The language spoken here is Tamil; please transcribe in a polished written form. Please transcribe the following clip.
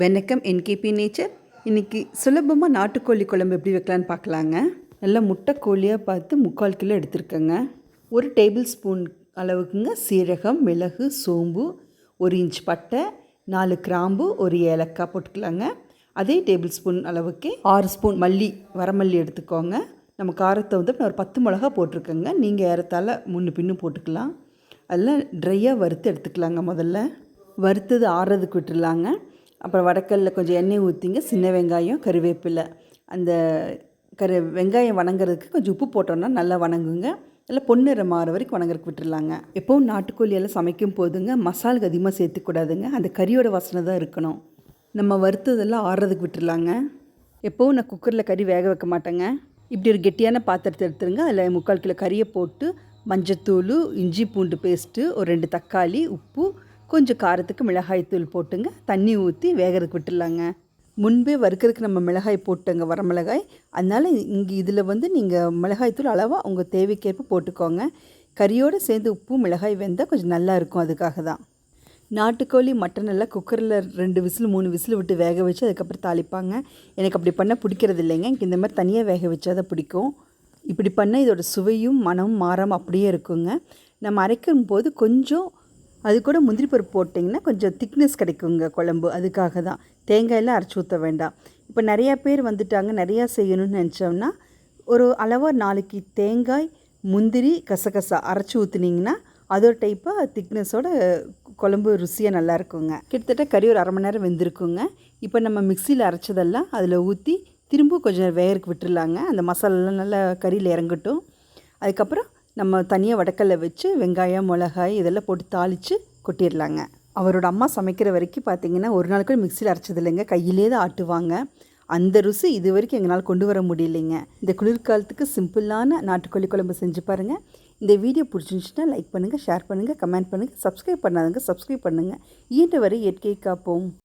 வணக்கம் என்கேபி நேச்சர். இன்றைக்கி சுலபமாக நாட்டுக்கோழி குழம்பு எப்படி வைக்கலான்னு பார்க்கலாங்க. நல்லா முட்டை கோழியாக பார்த்து 3/4 கிலோ எடுத்துருக்கேங்க. 1 டேபிள் ஸ்பூன் அளவுக்குங்க சீரகம், மிளகு, சோம்பு, 1 இன்ச் பட்டை, 4 கிராம்பு, 1 ஏலக்காய் போட்டுக்கலாங்க. அதே டேபிள் ஸ்பூன் அளவுக்கு 6 ஸ்பூன் மல்லி, வரமல்லி எடுத்துக்கோங்க. நம்ம காரத்தை வந்து ஒரு 10 மிளகா போட்டிருக்கேங்க. நீங்கள் ஏறத்தாழ முன்னு பின்னு போட்டுக்கலாம். அதெல்லாம் ட்ரையாக வறுத்து எடுத்துக்கலாங்க. முதல்ல வறுத்தது ஆறுறதுக்கு விட்டுடலாங்க. அப்புறம் வடக்கல்ல கொஞ்சம் எண்ணெய் ஊற்றிங்க. சின்ன வெங்காயம், கருவேப்பிலை, அந்த வெங்காயம் வணங்குறதுக்கு கொஞ்சம் உப்பு போட்டோன்னா நல்லா வணங்குங்க. நல்லா பொன்னிறம் மாற வரைக்கும் வணங்குறதுக்கு விட்டுடலாங்க. எப்போவும் நாட்டுக்கோழியெல்லாம் சமைக்கும் போதுங்க மசாலுக்கு அதிகமாக சேர்த்துக்கூடாதுங்க. அந்த கறியோட வாசனை தான் இருக்கணும். நம்ம வறுத்ததெல்லாம் ஆறுறதுக்கு விட்டுடலாங்க. எப்போவும் நான் குக்கரில் கறி வேக வைக்க மாட்டேங்க. இப்படி ஒரு கெட்டியான பாத்திரத்தை எடுத்துருங்க. அதில் 3/4 கிலோ கறியை போட்டு மஞ்சத்தூள், இஞ்சி பூண்டு பேஸ்ட்டு, ஒரு 2 தக்காளி, உப்பு, கொஞ்சம் காரத்துக்கு மிளகாய்த்தூள் போட்டுங்க. தண்ணி ஊற்றி வேகிறதுக்கு விட்டுடலாங்க. முன்பே வறுக்கிறதுக்கு நம்ம மிளகாய் போட்டோங்க, வரமிளகாய். அதனால் இங்கே இதில் வந்து நீங்கள் மிளகாய்த்தூள் அளவாக உங்கள் தேவைக்கேற்ப போட்டுக்கோங்க. கறியோடு சேர்ந்து உப்பு மிளகாய் வெந்தால் கொஞ்சம் நல்லா இருக்கும். அதுக்காக தான். நாட்டுக்கோழி மட்டன் எல்லாம் குக்கரில் 2 விசில் 3 விசில் விட்டு வேக வச்சு அதுக்கப்புறம் தாளிப்பாங்க. எனக்கு அப்படி பண்ணால் பிடிக்கிறது இல்லைங்க. எனக்கு இந்த மாதிரி தனியாக வேக வச்சா தான் பிடிக்கும். இப்படி பண்ணால் இதோட சுவையும் மனமும் மாறாமல் அப்படியே இருக்குங்க. நம்ம அரைக்கும் போது கொஞ்சம் அது கூட முந்திரி பருப்பு போட்டிங்கன்னா கொஞ்சம் திக்னஸ் கிடைக்குங்க குழம்பு. அதுக்காக தான். தேங்காயெல்லாம் அரைச்சி ஊற்ற வேண்டாம். இப்போ நிறையா பேர் வந்துட்டாங்க, நிறையா செய்யணும்னு நினச்சோம்னா ஒரு அளவாக 4 தேங்காய், முந்திரி, கசகசா அரைச்சி ஊற்றுனீங்கன்னா அதோட டைப்பாக திக்னஸோட குழம்பு ருசியாக நல்லா இருக்குங்க. கிட்டத்தட்ட கறி ஒரு 1/2 மணி நேரம் வெந்திருக்குங்க. இப்போ நம்ம மிக்சியில் அரைச்சதெல்லாம் அதில் ஊற்றி திரும்ப கொஞ்சம் வேகருக்கு விட்டுடலாங்க. அந்த மசாலாலாம் நல்லா கறியில் இறங்கட்டும். அதுக்கப்புறம் நம்ம தனியாக வடக்கல்ல வச்சு வெங்காயம், மிளகாய் இதெல்லாம் போட்டு தாளித்து கொட்டிடலாங்க. அவரோட அம்மா சமைக்கிற வரைக்கும் பார்த்திங்கன்னா ஒரு நாள் கூட மிக்சியில் அரைச்சது இல்லைங்க. கையிலே தான் ஆட்டுவாங்க. அந்த ருசி இது வரைக்கும் எங்களால் கொண்டு வர முடியலைங்க. இந்த குளிர்காலத்துக்கு சிம்பிளான நாட்டுக்கோழி குழம்பு செஞ்சு பாருங்கள். இந்த வீடியோ பிடிச்சிருந்துச்சுன்னா லைக் பண்ணுங்கள், ஷேர் பண்ணுங்கள், கமெண்ட் பண்ணுங்கள். சப்ஸ்கிரைப் பண்ணாதவங்க சப்ஸ்கிரைப் பண்ணுங்கள். இயன்ற வரை இயற்கையை காப்போம்.